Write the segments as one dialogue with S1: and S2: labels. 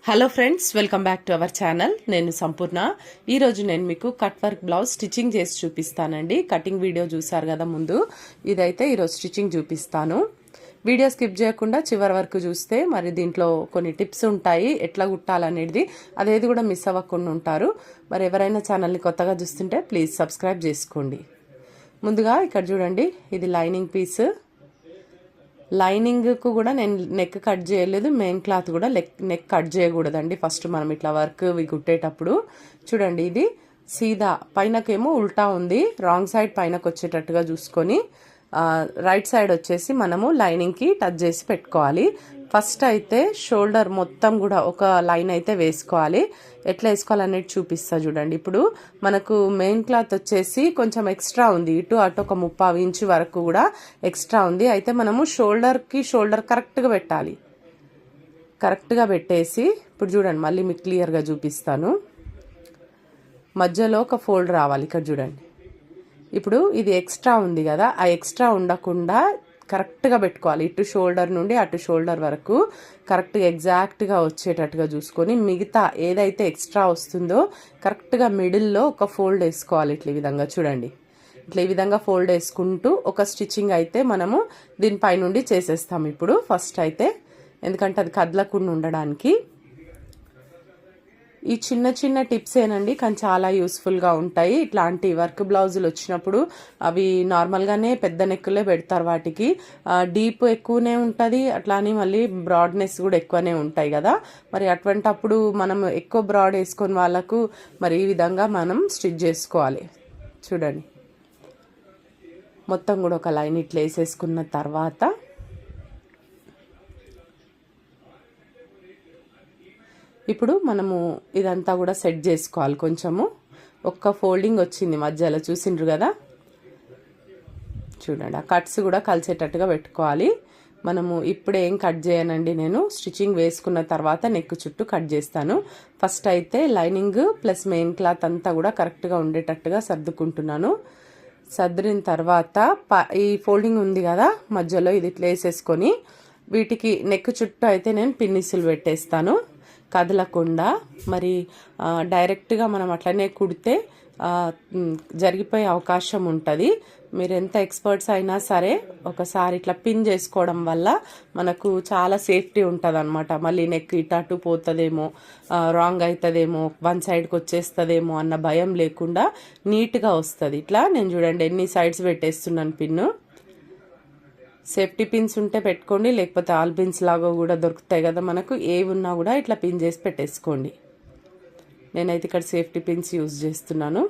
S1: Hello friends, welcome back to our channel. నేను సంపూర్ణ. ఈరోజు నేను మీకు కట్ వర్క్ బ్లౌజ్ స్టిచ్చింగ్ చేసి చూపిస్తానండి. కటింగ్ వీడియో చూసారు కదా ముందు, ఇదైతే ఈరోజు స్టిచ్చింగ్ చూపిస్తాను. వీడియో స్కిప్ చేయకుండా చివరి వరకు చూస్తే మరి దీంట్లో కొన్ని టిప్స్ ఉంటాయి ఎట్లా కుట్టాలనేది, అదేది కూడా మిస్ అవ్వకుండా ఉంటారు. మరి ఎవరైనా ఛానల్ని కొత్తగా చూస్తుంటే ప్లీజ్ సబ్స్క్రైబ్ చేసుకోండి. ముందుగా ఇక్కడ చూడండి, ఇది లైనింగ్ పీస్. లైనింగ్కు కూడా నేను నెక్ కట్ చేయలేదు, మెయిన్ క్లాత్ కూడా నెక్ కట్ చేయకూడదండి. ఫస్ట్ మనం ఇట్లా వర్క్ కుట్టేటప్పుడు చూడండి, ఇది సీదా పైనకేమో ఉల్టా ఉంది, రాంగ్ సైడ్ పైనకు వచ్చేటట్టుగా చూసుకొని రైట్ సైడ్ వచ్చేసి మనము లైనింగ్కి టచ్ చేసి పెట్టుకోవాలి. ఫస్ట్ అయితే షోల్డర్ మొత్తం కూడా ఒక లైన్ అయితే వేసుకోవాలి. ఎట్లా వేసుకోవాలనేది చూపిస్తా చూడండి. ఇప్పుడు మనకు మెయిన్ క్లాత్ వచ్చేసి కొంచెం ఎక్స్ట్రా ఉంది, ఇటు అటు ఒక 30 ఇంచు వరకు కూడా ఎక్స్ట్రా ఉంది. అయితే మనము షోల్డర్కి షోల్డర్ కరెక్ట్గా పెట్టాలి. కరెక్ట్గా పెట్టేసి ఇప్పుడు చూడండి, మళ్ళీ మీకు క్లియర్గా చూపిస్తాను. మధ్యలో ఒక ఫోల్డ్ రావాలి. ఇక్కడ చూడండి, ఇప్పుడు ఇది ఎక్స్ట్రా ఉంది కదా, ఆ ఎక్స్ట్రా ఉండకుండా కరెక్ట్గా పెట్టుకోవాలి. ఇటు షోల్డర్ నుండి అటు షోల్డర్ వరకు కరెక్ట్గా ఎగ్జాక్ట్గా వచ్చేటట్టుగా చూసుకొని మిగతా ఏదైతే ఎక్స్ట్రా వస్తుందో కరెక్ట్గా మిడిల్లో ఒక ఫోల్డ్ వేసుకోవాలి. ఇట్లా ఈ విధంగా చూడండి, ఇట్లా ఈ విధంగా ఫోల్డ్ వేసుకుంటూ ఒక స్టిచ్చింగ్ అయితే మనము దీనిపై నుండి చేసేస్తాం. ఇప్పుడు ఫస్ట్ అయితే, ఎందుకంటే అది కదలకుండా ఉండడానికి. ఈ చిన్న చిన్న టిప్స్ ఏనండి, కానీ చాలా యూస్ఫుల్గా ఉంటాయి. ఇట్లాంటి వర్క్ బ్లౌజులు వచ్చినప్పుడు అవి నార్మల్గానే పెద్ద నెక్కులే పెడతారు, వాటికి డీప్ ఎక్కువనే ఉంటుంది, అట్లా అని మళ్ళీ బ్రాడ్నెస్ కూడా ఎక్కువనే ఉంటాయి కదా. మరి అటువంటప్పుడు మనం ఎక్కువ బ్రాడ్ వేసుకొని వాళ్ళకు మరి ఈ విధంగా మనం స్టిచ్ చేసుకోవాలి. చూడండి, మొత్తం కూడా ఒక లైన్ ఇట్లా వేసేసుకున్న తర్వాత ఇప్పుడు మనము ఇదంతా కూడా సెట్ చేసుకోవాలి. కొంచెము ఒక్క ఫోల్డింగ్ వచ్చింది మధ్యలో, చూసిండ్రు కదా. చూడండి, ఆ కట్స్ కూడా కలిసేటట్టుగా పెట్టుకోవాలి. మనము ఇప్పుడు ఏం కట్ చేయనండి, నేను స్టిచ్చింగ్ వేసుకున్న తర్వాత నెక్ చుట్టూ కట్ చేస్తాను. ఫస్ట్ అయితే లైనింగ్ ప్లస్ మెయిన్ క్లాత్ అంతా కూడా కరెక్ట్గా ఉండేటట్టుగా సర్దుకుంటున్నాను. సర్దిన తర్వాత ఈ ఫోల్డింగ్ ఉంది కదా మధ్యలో, ఇది ఇట్లా వేసేసుకొని వీటికి నెక్ చుట్టూ అయితే నేను పిన్నిసులు పెట్టేస్తాను కదలకుండా. మరి డైరెక్ట్గా మనం అట్లనే కుడితే జరిగిపోయే అవకాశం ఉంటుంది. మీరు ఎంత ఎక్స్పర్ట్స్ అయినా సరే ఒకసారి ఇట్లా పిన్ చేసుకోవడం వల్ల మనకు చాలా సేఫ్టీ ఉంటుంది అనమాట. మళ్ళీ నెక్ ఇటు పోతుందేమో, రాంగ్ అవుతుందేమో, వన్ సైడ్కి వచ్చేస్తుందేమో అన్న భయం లేకుండా నీట్గా వస్తుంది. ఇట్లా నేను చూడండి ఎన్ని సైడ్స్ పెట్టేస్తున్నాను పిన్ను. సేఫ్టీ పిన్స్ ఉంటే పెట్టుకోండి, లేకపోతే ఆల్ పిన్స్ లాగా కూడా దొరుకుతాయి కదా మనకు, ఏవి ఉన్నా కూడా ఇట్లా పిన్ చేసి పెట్టేసుకోండి. నేనైతే ఇక్కడ సేఫ్టీ పిన్స్ యూజ్ చేస్తున్నాను.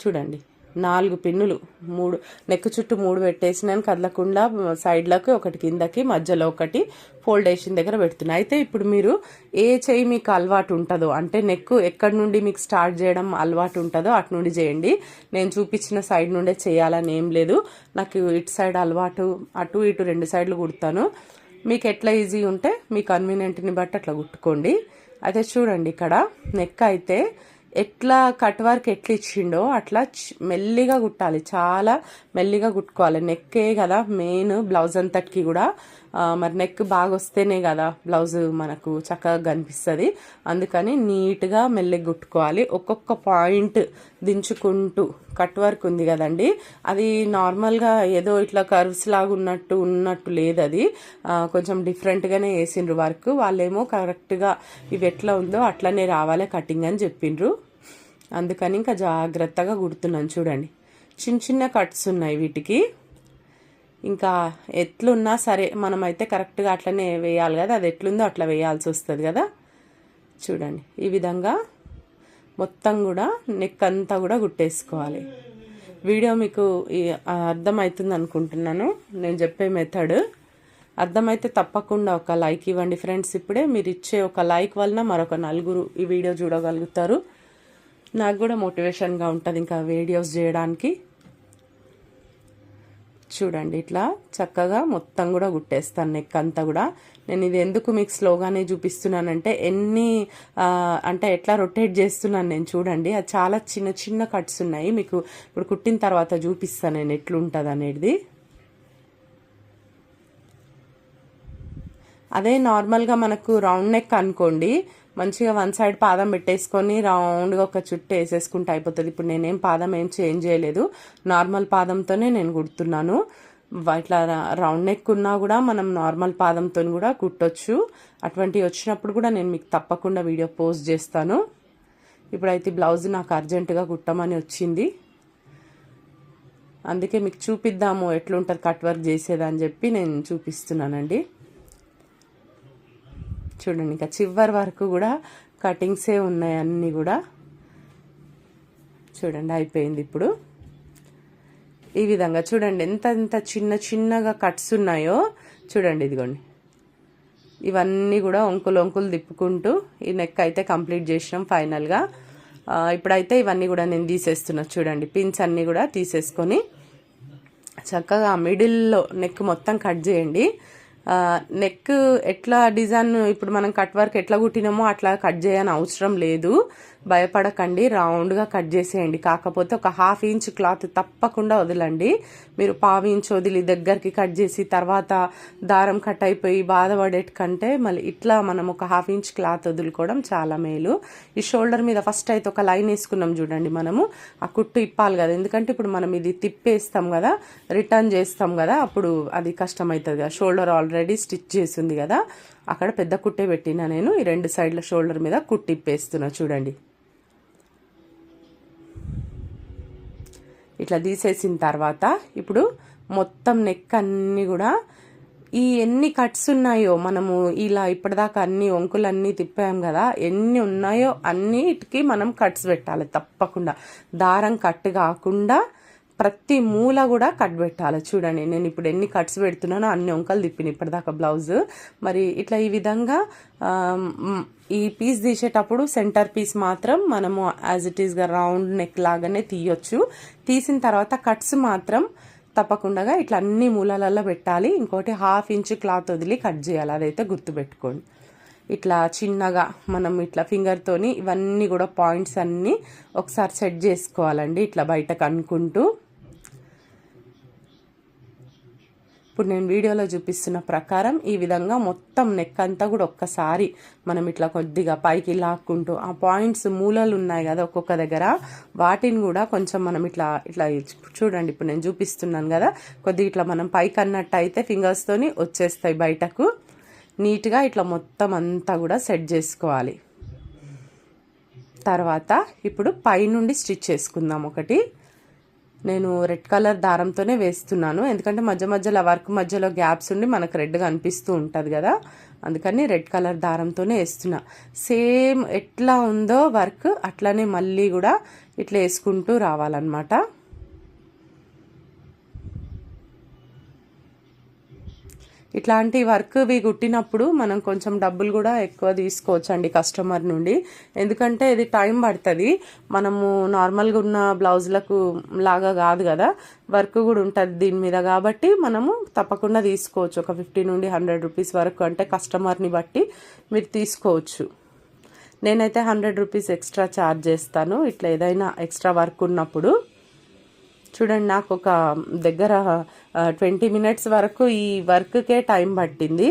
S1: చూడండి, 4 పిన్నులు, 3 నెక్ చుట్టూ 3 పెట్టేసినాను కదలకుండా. సైడ్లకు ఒకటి, కిందకి, మధ్యలో ఒకటి ఫోల్డేషన్ దగ్గర పెడుతున్నా. అయితే ఇప్పుడు మీరు ఏ చెయ్యి మీకు అలవాటు ఉంటుందో, అంటే నెక్ ఎక్కడి నుండి మీకు స్టార్ట్ చేయడం అలవాటు ఉంటుందో అటు నుండి చేయండి. నేను చూపించిన సైడ్ నుండే చేయాలని ఏం లేదు, నాకు ఇటు సైడ్ అలవాటు, అటు ఇటు 2 సైడ్లు కుడతాను. మీకు ఎట్లా ఈజీ ఉంటే మీ కన్వీనియంట్ని బట్టి అట్లా కుట్టుకోండి. అయితే చూడండి, ఇక్కడ నెక్ అయితే ఎట్లా కట్ వర్క్ ఎట్లా ఇచ్చిండో అట్లా మెల్లిగా కుట్టాలి, చాలా మెల్లిగా కుట్టుకోవాలి. నెక్కే కదా మెయిన్ బ్లౌజ్ అంతటికి కూడా. మరి నెక్ బాగా వస్తేనే కదా బ్లౌజ్ మనకు చక్కగా కనిపిస్తుంది. అందుకని నీట్గా మెల్లిగా కుట్టుకోవాలి. ఒక్కొక్క పాయింట్ దించుకుంటూ. కట్ వర్క్ ఉంది కదండి, అది నార్మల్గా ఏదో ఇట్లా కర్వ్స్ లాగా ఉన్నట్టు లేదు, అది కొంచెం డిఫరెంట్గానే వేసిండ్రు వర్క్. వాళ్ళేమో కరెక్ట్గా ఇవి ఎట్లా ఉందో అట్లనే రావాలి కటింగ్ అని చెప్పిండ్రు. అందుకని ఇంకా జాగ్రత్తగా కుడుతున్నాను. చూడండి, చిన్న చిన్న కట్స్ ఉన్నాయి వీటికి. ఇంకా ఎట్లున్నా సరే మనమైతే కరెక్ట్గా అట్లనే వేయాలి కదా, అది ఎట్లుందో అట్లా వేయాల్సి వస్తుంది కదా. చూడండి, ఈ విధంగా మొత్తం కూడా నెక్ అంతా కూడా కుట్టేసుకోవాలి. వీడియో మీకు అర్థమవుతుంది అనుకుంటున్నాను, నేను చెప్పే మెథడ్. అర్థమైతే తప్పకుండా ఒక లైక్ ఇవ్వండి ఫ్రెండ్స్. ఇప్పుడే మీరు ఇచ్చే ఒక లైక్ వలన మరొక 4 ఈ వీడియో చూడగలుగుతారు. నాకు కూడా మోటివేషన్గా ఉంటుంది ఇంకా వీడియోస్ చేయడానికి. చూడండి, ఇట్లా చక్కగా మొత్తం కూడా కుట్టేస్తాను నెక్ అంతా కూడా. నేను ఇది ఎందుకు మీకు స్లోగానే చూపిస్తున్నానంటే అంటే ఎట్లా రొటేట్ చేస్తున్నాను నేను. చూడండి, అది చాలా చిన్న చిన్న కట్స్ ఉన్నాయి, మీకు ఇప్పుడు కుట్టిన తర్వాత చూపిస్తాను నేను ఎట్లుంటుంది అనేది. అదే నార్మల్గా మనకు రౌండ్ నెక్ అనుకోండి, మంచిగా వన్ సైడ్ పాదం పెట్టేసుకొని రౌండ్గా ఒక చుట్టు వేసేసుకుంటే అయిపోతుంది. ఇప్పుడు నేనేం పాదం ఏం చేంజ్ చేయలేదు, నార్మల్ పాదంతోనే నేను కుడుతున్నాను. ఇట్లా రౌండ్ నెక్ ఉన్నా కూడా మనం నార్మల్ పాదంతో కూడా కుట్టొచ్చు. అటువంటివి వచ్చినప్పుడు కూడా నేను మీకు తప్పకుండా వీడియో పోస్ట్ చేస్తాను. ఇప్పుడైతే బ్లౌజ్ నాకు అర్జెంటుగా కుట్టమని వచ్చింది, అందుకే మీకు చూపిద్దాము ఎట్లుంటుంది కట్ వర్క్ చేసేదని చెప్పి నేను చూపిస్తున్నానండి. చూడండి, ఇంకా చివరి వరకు కూడా కటింగ్సే ఉన్నాయి అన్నీ కూడా. చూడండి అయిపోయింది. ఇప్పుడు ఈ విధంగా చూడండి ఎంత ఎంత చిన్న చిన్నగా కట్స్ ఉన్నాయో చూడండి. ఇదిగోండి, ఇవన్నీ కూడా ఒంకులు తిప్పుకుంటూ ఈ నెక్ అయితే కంప్లీట్ చేసినాం ఫైనల్గా. ఇప్పుడైతే ఇవన్నీ కూడా నేను తీసేస్తున్నా. చూడండి, పిన్స్ అన్నీ కూడా తీసేసుకొని చక్కగా మిడిల్లో నెక్ మొత్తం కట్ చేయండి. నెక్ ఎట్లా డిజైన్ ఇప్పుడు మనం కట్ వర్క్ ఎట్లా కుట్టినామో అట్లా కట్ చేయని అవసరం లేదు, భయపడకండి, రౌండ్గా కట్ చేసేయండి. కాకపోతే ఒక 1/2 ఇంచ్ క్లాత్ తప్పకుండా వదలండి. మీరు 1/4 ఇంచ్ వదిలి దగ్గరికి కట్ చేసి తర్వాత దారం కట్ అయిపోయి బాధపడేటకంటే మళ్ళీ ఇట్లా మనం ఒక 1/2 ఇంచ్ క్లాత్ వదులుకోవడం చాలా మేలు. ఈ షోల్డర్ మీద ఫస్ట్ అయితే ఒక లైన్ వేసుకున్నాం చూడండి, మనము ఆ కుట్టు ఇప్పాలి కదా, ఎందుకంటే ఇప్పుడు మనం ఇది తిప్పేస్తాం కదా, రిటర్న్ చేస్తాం కదా, అప్పుడు అది కష్టమవుతుంది కదా. షోల్డర్ ఆల్రెడీ స్టిచ్ చేసింది కదా, అక్కడ పెద్ద కుట్టే పెట్టినా నేను. ఈ 2 సైడ్ల షోల్డర్ మీద కుట్టి ఇప్పేస్తున్నా. చూడండి, ఇట్లా తీసేసిన తర్వాత ఇప్పుడు మొత్తం నెక్ అన్నీ కూడా ఈ ఎన్ని కట్స్ ఉన్నాయో మనము ఇలా ఇప్పటిదాకా అన్ని వంకులన్నీ తిప్పాం కదా, ఎన్ని ఉన్నాయో అన్నిటికీ మనం కట్స్ పెట్టాలి తప్పకుండా. దారం కట్ కాకుండా ప్రతి మూల కూడా కట్ పెట్టాలి. చూడండి, నేను ఇప్పుడు ఎన్ని కట్స్ పెడుతున్నానో అన్ని వంకలు తిప్పిన ఇప్పటిదాకా బ్లౌజ్. మరి ఇట్లా ఈ విధంగా ఈ పీస్ తీసేటప్పుడు సెంటర్ పీస్ మాత్రం మనము యాజ్ ఇట్ ఈస్గా రౌండ్ నెక్ లాగానే తీయొచ్చు. తీసిన తర్వాత కట్స్ మాత్రం తప్పకుండా ఇట్లా అన్ని మూలలలో పెట్టాలి. ఇంకోటి 1/2 ఇంచ్ క్లాత్ వదిలి కట్ చేయాలి, అదైతే గుర్తుపెట్టుకోండి. ఇట్లా చిన్నగా మనం ఇట్లా ఫింగర్తోని ఇవన్నీ కూడా పాయింట్స్ అన్నీ ఒకసారి సెట్ చేసుకోవాలండి, ఇట్లా బయటకు అనుకుంటూ. ఇప్పుడు నేను వీడియోలో చూపిస్తున్న ప్రకారం ఈ విధంగా మొత్తం నెక్ అంతా కూడా ఒక్కసారి మనం ఇట్లా కొద్దిగా పైకి లాక్కుంటూ ఆ పాయింట్స్ మూలలు ఉన్నాయి కదా ఒక్కొక్క దగ్గర, వాటిని కూడా కొంచెం మనం ఇట్లా ఇట్లా చూడండి, ఇప్పుడు నేను చూపిస్తున్నాను కదా, కొద్దిగా ఇట్లా మనం పైకి అన్నట్టు అయితే ఫింగర్స్తోని వచ్చేస్తాయి బయటకు. నీట్గా ఇట్లా మొత్తం అంతా కూడా సెట్ చేసుకోవాలి. తర్వాత ఇప్పుడు పైనుండి స్టిచ్ చేసుకుందాం. ఒకటి నేను రెడ్ కలర్ దారంతోనే వేస్తున్నాను, ఎందుకంటే మధ్య మధ్యలో వర్క్ మధ్యలో గ్యాప్స్ ఉండి మనకు రెడ్గా అనిపిస్తూ ఉంటుంది కదా, అందుకని రెడ్ కలర్ దారంతోనే వేస్తున్నా. సేమ్ ఎట్లా ఉందో వర్క్ అట్లానే మళ్ళీ కూడా ఇట్లా వేసుకుంటూ రావాలన్నమాట. ఇట్లాంటి వర్క్వి కుట్టినప్పుడు మనం కొంచెం డబ్బులు కూడా ఎక్కువ తీసుకోవచ్చండి కస్టమర్ నుండి, ఎందుకంటే ఇది టైం పడుతుంది. మనము నార్మల్గా ఉన్న బ్లౌజులకు లాగా కాదు కదా, వర్క్ కూడా ఉంటుంది దీని మీద, కాబట్టి మనము తప్పకుండా తీసుకోవచ్చు. ఒక 50 నుండి 100 రూపీస్ వరకు, అంటే కస్టమర్ని బట్టి మీరు తీసుకోవచ్చు. నేనైతే 100 రూపీస్ ఎక్స్ట్రా ఛార్జ్ చేస్తాను ఇట్లా ఏదైనా ఎక్స్ట్రా వర్క్ ఉన్నప్పుడు. చూడండి, నాకు ఒక దగ్గర 20 మినిట్స్ వరకు ఈ వర్క్కే టైం పట్టింది.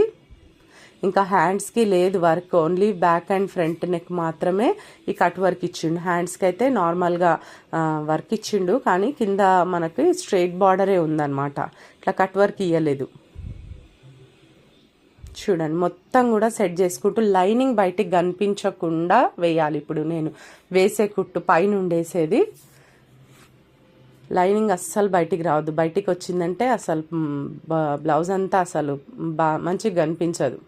S1: ఇంకా హ్యాండ్స్కి లేదు work, only back and front neck మాత్రమే ఈ కట్ వర్క్ ఇచ్చిండు. హ్యాండ్స్కి అయితే నార్మల్గా వర్క్ ఇచ్చిండు, కానీ కింద మనకి స్ట్రైట్ బార్డరే ఉందన్నమాట, ఇట్లా కట్ వర్క్ ఇవ్వలేదు. చూడండి, మొత్తం కూడా సెట్ చేసుకుంటూ లైనింగ్ బయటికి కనిపించకుండా వేయాలి. ఇప్పుడు నేను వేసే కుట్టు పైనుండి వేసేది లైనింగ్ అస్సలు బయటికి రావద్దు, బయటికి వచ్చిందంటే అసలు బ్లౌజ్ అంతా అసలు మంచిగా కనిపించదు.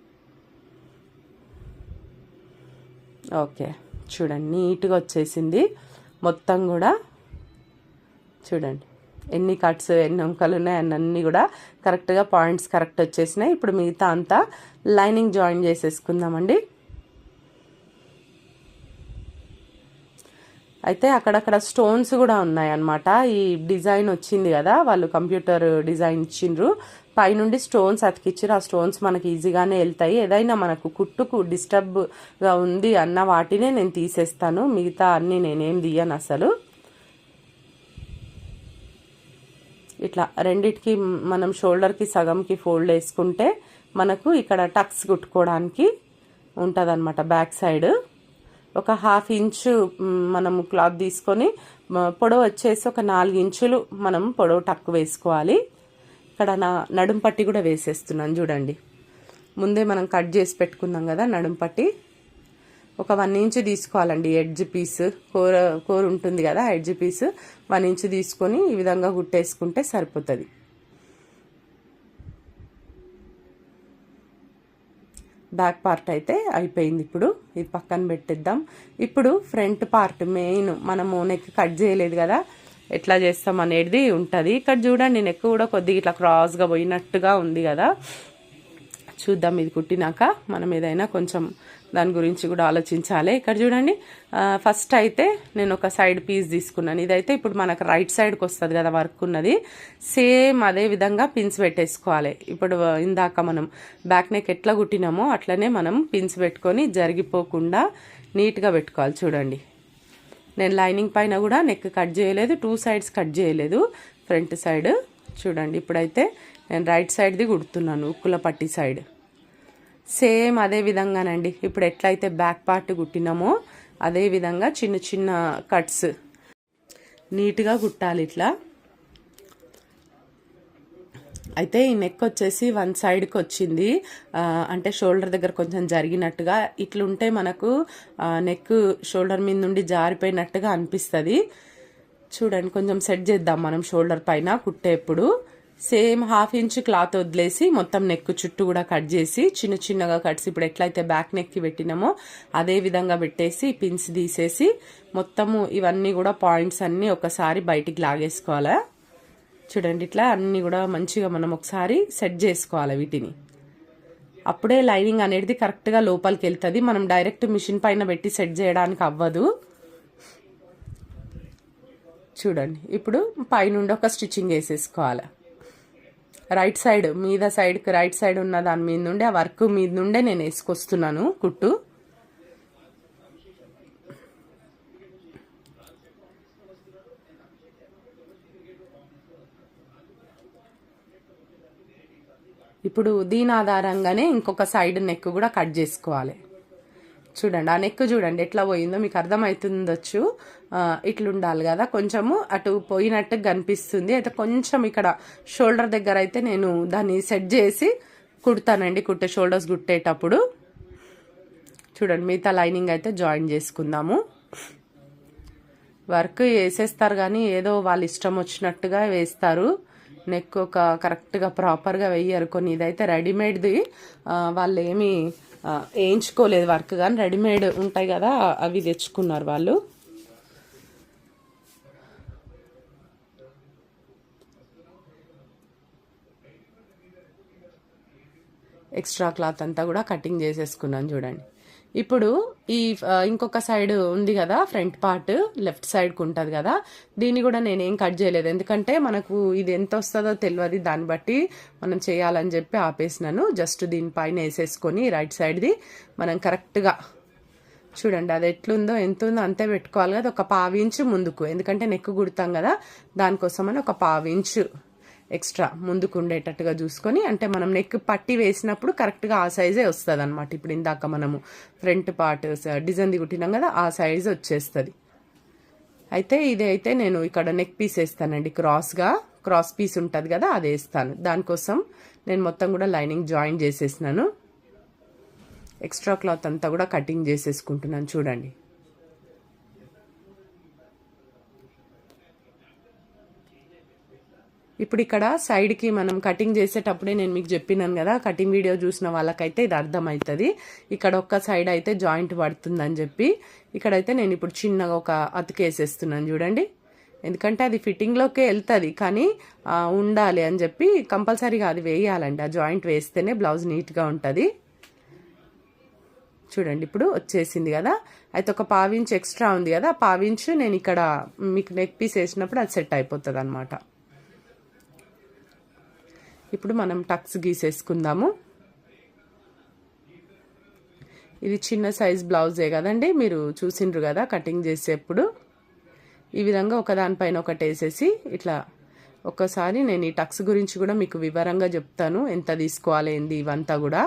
S1: ఓకే, చూడండి నీట్గా వచ్చేసింది మొత్తం కూడా. చూడండి ఎన్ని కట్స్ ఎన్ని వంకలు ఉన్నాయి అన్నీ కూడా కరెక్ట్గా పాయింట్స్ కరెక్ట్ వచ్చేసినాయి. ఇప్పుడు మిగతా అంతా లైనింగ్ జాయిన్ చేసేసుకుందామండి. అయితే అక్కడక్కడ స్టోన్స్ కూడా ఉన్నాయన్నమాట. ఈ డిజైన్ వచ్చింది కదా, వాళ్ళు కంప్యూటర్ డిజైన్ ఇచ్చిండ్రు, పైనుండి స్టోన్స్ అతికిచ్చారు. ఆ స్టోన్స్ మనకి ఈజీగానే వెళ్తాయి. ఏదైనా మనకు కుట్టుకు డిస్టర్బ్గా ఉంది అన్న వాటినే నేను తీసేస్తాను, మిగతా అన్నీ నేనేం తీయను అసలు. ఇట్లా రెండిటికి మనం షోల్డర్కి సగంకి ఫోల్డ్ వేసుకుంటే మనకు ఇక్కడ టక్స్ కుట్టుకోవడానికి ఉంటుందన్నమాట. బ్యాక్ సైడ్ ఒక 1/2 ఇంచు మనము క్లాత్ తీసుకొని పొడవు వచ్చేసి ఒక 4 ఇంచులు మనం పొడవు టక్ వేసుకోవాలి. ఇక్కడ నడుం పట్టి కూడా వేసేస్తున్నాను చూడండి. ముందే మనం కట్ చేసి పెట్టుకున్నాం కదా నడుం పట్టి, ఒక 1 ఇంచు తీసుకోవాలండి. ఎడ్జ్ పీస్ కోర్ ఉంటుంది కదా, ఎడ్జ్ పీస్ 1 ఇంచు తీసుకొని ఈ విధంగా కుట్టేసుకుంటే సరిపోతుంది. బ్యాక్ పార్ట్ అయితే అయిపోయింది. ఇప్పుడు ఇది పక్కన పెట్టేద్దాం. ఇప్పుడు ఫ్రంట్ పార్ట్ మెయిన్ మనము నెక్ కట్ చేయలేదు కదా, ఎట్లా చేస్తాం అనేది ఉంటుంది. ఇక్కడ చూడండి నెక్ కూడా కొద్దిగా ఇట్లా క్రాస్గా పోయినట్టుగా ఉంది కదా. చూద్దాం ఇది కుట్టినాక మనం ఏదైనా కొంచెం దాని గురించి కూడా ఆలోచించాలి. ఇక్కడ చూడండి ఫస్ట్ అయితే నేను ఒక సైడ్ పీస్ తీసుకున్నాను. ఇదైతే ఇప్పుడు మనకు రైట్ సైడ్కి వస్తుంది కదా వర్క్ ఉన్నది. సేమ్ అదే విధంగా పిన్స్ పెట్టేసుకోవాలి. ఇప్పుడు ఇందాక మనం బ్యాక్ నెక్ ఎట్లా కుట్టినామో అట్లనే మనం పిన్స్ పెట్టుకొని జరిగిపోకుండా నీట్గా పెట్టుకోవాలి. చూడండి నేను లైనింగ్ పైన కూడా నెక్ కట్ చేయలేదు, 2 సైడ్స్ కట్ చేయలేదు, ఫ్రంట్ సైడ్. చూడండి ఇప్పుడైతే నేను రైట్ సైడ్ది కుడుతున్నాను, ఉక్కుల పట్టి సైడ్. సేమ్ అదే విధంగానండి ఇప్పుడు ఎట్లయితే బ్యాక్ పార్ట్ కుట్టినామో అదే విధంగా చిన్న చిన్న కట్స్ నీట్గా కుట్టాలి ఇట్లా. అయితే ఈ నెక్ వచ్చేసి 1 సైడ్కి వచ్చింది, అంటే షోల్డర్ దగ్గర కొంచెం జరిగినట్టుగా ఇట్లుంటే మనకు నెక్ షోల్డర్ మీద నుండి జారిపోయినట్టుగా అనిపిస్తుంది. చూడండి కొంచెం సెట్ చేద్దాం మనం షోల్డర్ పైన కుట్టేప్పుడు. సేమ్ 1/2 ఇంచు క్లాత్ వదిలేసి మొత్తం నెక్ చుట్టూ కూడా కట్ చేసి చిన్న చిన్నగా కట్స్ ఇప్పుడు ఎట్లయితే బ్యాక్ నెక్కి పెట్టినామో అదే విధంగా పెట్టేసి పిన్స్ తీసేసి మొత్తము ఇవన్నీ కూడా పాయింట్స్ అన్నీ ఒకసారి బయటికి లాగేసుకోవాలా. చూడండి ఇట్లా అన్నీ కూడా మంచిగా మనం ఒకసారి సెట్ చేసుకోవాలి వీటిని. అప్పుడే లైనింగ్ అనేది కరెక్ట్గా లోపలికి వెళ్తుంది. మనం డైరెక్ట్ మిషన్ పైన పెట్టి సెట్ చేయడానికి అవ్వదు. చూడండి ఇప్పుడు పైనుండి ఒక స్టిచ్చింగ్ వేసేసుకోవాలి. రైట్ సైడ్ మీద సైడ్కి రైట్ సైడ్ ఉన్న దాని మీద నుండి ఆ వర్క్ మీద నుండే నేను వేసుకొస్తున్నాను కుట్టు. ఇప్పుడు దీని ఆధారంగానే ఇంకొక సైడ్ నెక్ కూడా కట్ చేసుకోవాలి. చూడండి ఆ నెక్ చూడండి ఎట్లా పోయిందో మీకు అర్థమవుతుందొచ్చు. ఇట్లుండాలి కదా, కొంచెము అటు పోయినట్టు కనిపిస్తుంది. అయితే కొంచెం ఇక్కడ షోల్డర్ దగ్గర అయితే నేను దాన్ని సెట్ చేసి కుడతానండి కుట్టే షోల్డర్స్ కుట్టేటప్పుడు. చూడండి మిగతా లైనింగ్ అయితే జాయిన్ చేసుకుందాము. వర్క్ వేసేస్తారు కానీ ఏదో వాళ్ళ ఇష్టం వచ్చినట్టుగా వేస్తారు. నెక్ ఒక కరెక్ట్గా ప్రాపర్గా వేయరు. కొన్ని ఇదైతే రెడీమేడ్ది, వాళ్ళు ఏమి వేయించుకోలేదు వర్క్, కానీ రెడీమేడ్ ఉంటాయి కదా అవి తెచ్చుకున్నారు వాళ్ళు. ఎక్స్ట్రా క్లాత్ అంతా కూడా కటింగ్ చేసేసుకున్నాను చూడండి. ఇప్పుడు ఈ ఇంకొక సైడ్ ఉంది కదా ఫ్రంట్ పార్ట్ లెఫ్ట్ సైడ్కి ఉంటుంది కదా, దీన్ని కూడా నేనేం కట్ చేయలేదు. ఎందుకంటే మనకు ఇది ఎంత వస్తుందో తెలియదు, దాన్ని బట్టి మనం చేయాలని చెప్పి ఆపేసినాను. జస్ట్ దీనిపైన వేసేసుకొని రైట్ సైడ్ది మనం కరెక్ట్గా చూడండి అది ఎట్లుందో ఎంత ఉందో అంతే పెట్టుకోవాలి కదా. ఒక 1/2 ఇంచు ముందుకు, ఎందుకంటే నెక్ కుడతాం కదా దానికోసమని ఒక 1/2 ఇంచు ఎక్స్ట్రా ముందుకు ఉండేటట్టుగా చూసుకొని, అంటే మనం నెక్ పట్టి వేసినప్పుడు కరెక్ట్గా ఆ సైజే వస్తుంది అనమాట. ఇప్పుడు ఇందాక మనము ఫ్రంట్ పార్ట్ డిజైన్ది కుట్టినాం కదా ఆ సైజ్ వచ్చేస్తుంది. అయితే ఇది అయితే నేను ఇక్కడ నెక్ పీస్ వేస్తానండి, క్రాస్ పీస్ ఉంటుంది కదా అది వేస్తాను. దానికోసం నేను మొత్తం కూడా లైనింగ్ జాయిన్ చేసేసినాను. ఎక్స్ట్రా క్లాత్ అంతా కూడా కటింగ్ చేసేసుకుంటున్నాను చూడండి. ఇప్పుడు ఇక్కడ సైడ్కి మనం కటింగ్ చేసేటప్పుడే నేను మీకు చెప్పినాను కదా, కటింగ్ వీడియో చూసిన వాళ్ళకైతే ఇది అర్థమవుతుంది. ఇక్కడ ఒక్క సైడ్ అయితే జాయింట్ పడుతుందని చెప్పి ఇక్కడైతే నేను ఇప్పుడు చిన్నగా ఒక అతుకేసేస్తున్నాను చూడండి. ఎందుకంటే అది ఫిట్టింగ్లోకే వెళ్తుంది కానీ ఉండాలి అని చెప్పి కంపల్సరీగా అది వేయాలండి. ఆ జాయింట్ వేస్తేనే బ్లౌజ్ నీట్గా ఉంటుంది. చూడండి ఇప్పుడు వచ్చేసింది కదా. అయితే ఒక 1/2 ఇంచ్ ఎక్స్ట్రా ఉంది కదా, 1/2 ఇంచ్ నేను ఇక్కడ మీకు నెక్ పీస్ వేసినప్పుడు అది సెట్ అయిపోతుంది అనమాట. ఇప్పుడు మనం టక్స్ గీసేసుకుందాము. ఇది చిన్న సైజ్ బ్లౌజే కదండి, మీరు చూసిండ్రు కదా కటింగ్ చేసేప్పుడు. ఈ విధంగా ఒకదానిపైన ఒకటి వేసేసి ఇట్లా ఒక్కసారి నేను ఈ టక్స్ గురించి కూడా మీకు వివరంగా చెప్తాను, ఎంత తీసుకోవాలి ఏంది ఇవంతా కూడా.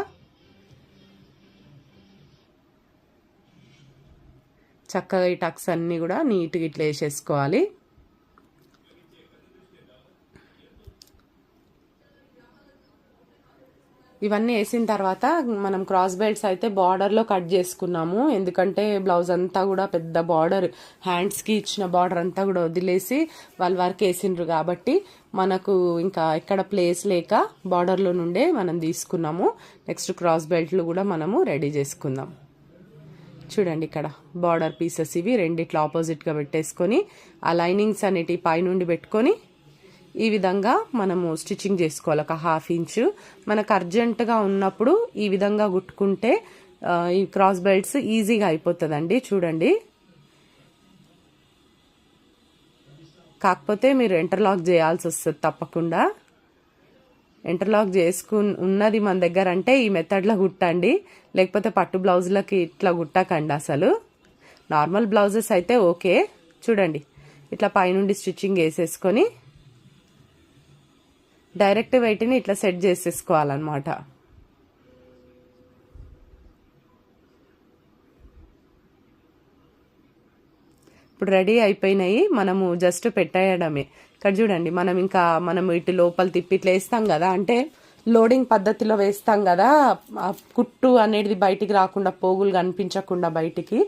S1: చక్కగా ఈ టక్స్ అన్నీ కూడా నీట్గా ఇట్లా వేసేసుకోవాలి. ఇవన్నీ వేసిన తర్వాత మనం క్రాస్ బెల్ట్స్ అయితే బార్డర్లో కట్ చేసుకున్నాము. ఎందుకంటే బ్లౌజ్ అంతా కూడా పెద్ద బార్డర్, హ్యాండ్స్కి ఇచ్చిన బార్డర్ అంతా కూడా వదిలేసి వాళ్ళ వరకు వేసిండ్రు కాబట్టి మనకు ఇంకా ఎక్కడ ప్లేస్ లేక బార్డర్లో నుండే మనం తీసుకున్నాము. నెక్స్ట్ క్రాస్ బెల్ట్లు కూడా మనము రెడీ చేసుకుందాం. చూడండి ఇక్కడ బార్డర్ పీసెస్ ఇవి రెండిట్లో ఆపోజిట్గా పెట్టేసుకొని ఆ లైనింగ్స్ అనేటివి పైనుండి పెట్టుకొని ఈ విధంగా మనము స్టిచ్చింగ్ చేసుకోవాలి. ఒక 1/2 ఇంచు మనకు అర్జెంటుగా ఉన్నప్పుడు ఈ విధంగా కుట్టుకుంటే ఈ క్రాస్ బెల్ట్స్ ఈజీగా అయిపోతుందండి. చూడండి, కాకపోతే మీరు ఇంటర్లాక్ చేయాల్సి వస్తుంది తప్పకుండా. ఇంటర్లాక్ ఉన్నది మన దగ్గర అంటే ఈ మెథడ్లో కుట్టండి, లేకపోతే పట్టు బ్లౌజులకి ఇట్లా కుట్టకండి అసలు. నార్మల్ బ్లౌజెస్ అయితే ఓకే. చూడండి, ఇట్లా పైనుండి స్టిచ్చింగ్ వేసేసుకొని డైరెక్ట్ వెయిట్ని ఇట్లా సెట్ చేసేసుకోవాలన్నమాట. ఇప్పుడు రెడీ అయిపోయినాయి, మనము జస్ట్ పెట్టేయడమే. ఇక్కడ చూడండి, మనం ఇటు లోపల తిప్పి ఇట్లా వేస్తాం కదా, అంటే లోడింగ్ పద్ధతిలో వేస్తాం కదా, కుట్టు అనేది బయటికి రాకుండా, పోగులు కనిపించకుండా బయటికి.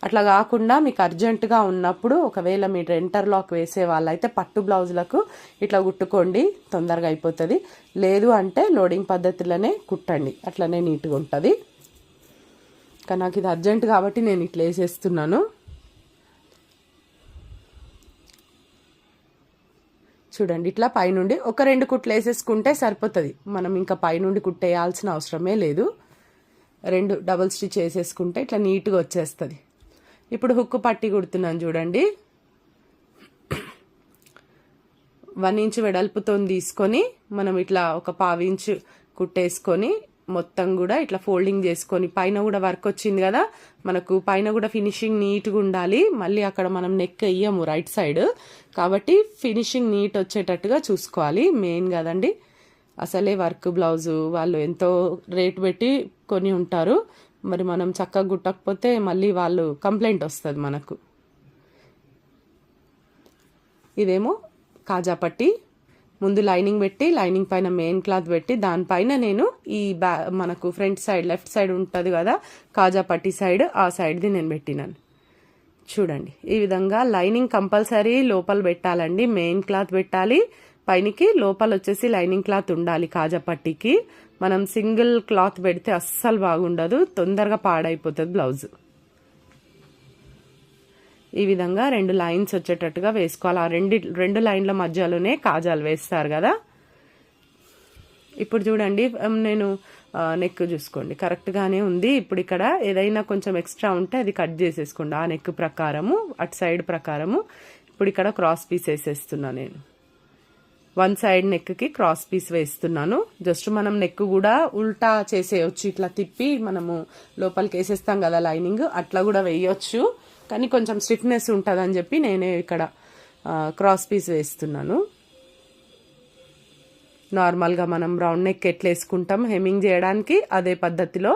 S1: అట్లా కాకుండా మీకు అర్జెంటుగా ఉన్నప్పుడు ఒకవేళ మీరు ఇంటర్లాక్ వేసే వాళ్ళైతే పట్టు బ్లౌజులకు ఇట్లా కుట్టుకోండి, తొందరగా అయిపోతుంది. లేదు అంటే లోడింగ్ పద్ధతిలోనే కుట్టండి, అట్లనే నీట్గా ఉంటుంది. కానీ నాకు ఇది అర్జెంట్ కాబట్టి నేను ఇట్లా వేసేస్తున్నాను. చూడండి, ఇట్లా పైనుండి ఒక 2 కుట్లు వేసేసుకుంటే సరిపోతుంది. మనం ఇంకా పైనుండి కుట్టేయాల్సిన అవసరమే లేదు. 2 డబుల్ స్టిచ్ వేసేసుకుంటే ఇట్లా నీట్గా వచ్చేస్తుంది. ఇప్పుడు హుక్కు పట్టి కుడుతున్నాను చూడండి. 1 ఇంచు వెడల్పుతో తీసుకొని మనం ఇట్లా ఒక 1/2 ఇంచు కుట్టేసుకొని మొత్తం కూడా ఇట్లా ఫోల్డింగ్ చేసుకొని, పైన కూడా వర్క్ వచ్చింది కదా మనకు, పైన కూడా ఫినిషింగ్ నీట్గా ఉండాలి. మళ్ళీ అక్కడ మనం నెక్ వేయము రైట్ సైడ్, కాబట్టి ఫినిషింగ్ నీట్ వచ్చేటట్టుగా చూసుకోవాలి. మెయిన్ కదండి, అసలే వర్క్ బ్లౌజు వాళ్ళు ఎంతో రేటు పెట్టి కొని ఉంటారు. మరి మనం చక్కగా కుట్టకపోతే మళ్ళీ వాళ్ళు కంప్లైంట్ వస్తుంది మనకు. ఇదేమో కాజా పట్టి, ముందు లైనింగ్ పెట్టి లైనింగ్ పైన మెయిన్ క్లాత్ పెట్టి దానిపైన నేను ఈ మనకు ఫ్రంట్ సైడ్ లెఫ్ట్ సైడ్ ఉంటుంది కదా కాజా పట్టి సైడ్, ఆ సైడ్ది నేను పెట్టినాను. చూడండి, ఈ విధంగా లైనింగ్ కంపల్సరీ లోపల పెట్టాలండి, మెయిన్ క్లాత్ పెట్టాలి, పైనకి లోపల వచ్చేసి లైనింగ్ క్లాత్ ఉండాలి. కాజా పట్టికి మనం సింగిల్ క్లాత్ పెడితే అస్సలు బాగుండదు, తొందరగా పాడైపోతుంది బ్లౌజ్. ఈ విధంగా 2 లైన్స్ వచ్చేటట్టుగా వేసుకోవాలి. ఆ రెండు లైన్ల మధ్యలోనే కాజాలు వేస్తారు కదా. ఇప్పుడు చూడండి, నేను నెక్ చూసుకోండి కరెక్ట్గానే ఉంది. ఇప్పుడు ఇక్కడ ఏదైనా కొంచెం ఎక్స్ట్రా ఉంటే అది కట్ చేసేసుకోండి, ఆ నెక్ ప్రకారము, అటు సైడ్ ప్రకారము. ఇప్పుడు ఇక్కడ క్రాస్ పీస్ వేసేస్తున్నా నేను. 1 సైడ్ నెక్కి క్రాస్ పీస్ వేస్తున్నాను. జస్ట్ మనం నెక్ కూడా ఉల్టా చేసేయచ్చు, ఇట్లా తిప్పి మనము లోపలికి వేసేస్తాం కదా లైనింగ్, అట్లా కూడా వేయొచ్చు. కానీ కొంచెం స్టిఫ్నెస్ ఉంటుందని చెప్పి నేనే ఇక్కడ క్రాస్ పీస్ వేస్తున్నాను. నార్మల్గా మనం రౌండ్ నెక్ ఎట్లా వేసుకుంటాం హెమ్మింగ్ చేయడానికి, అదే పద్ధతిలో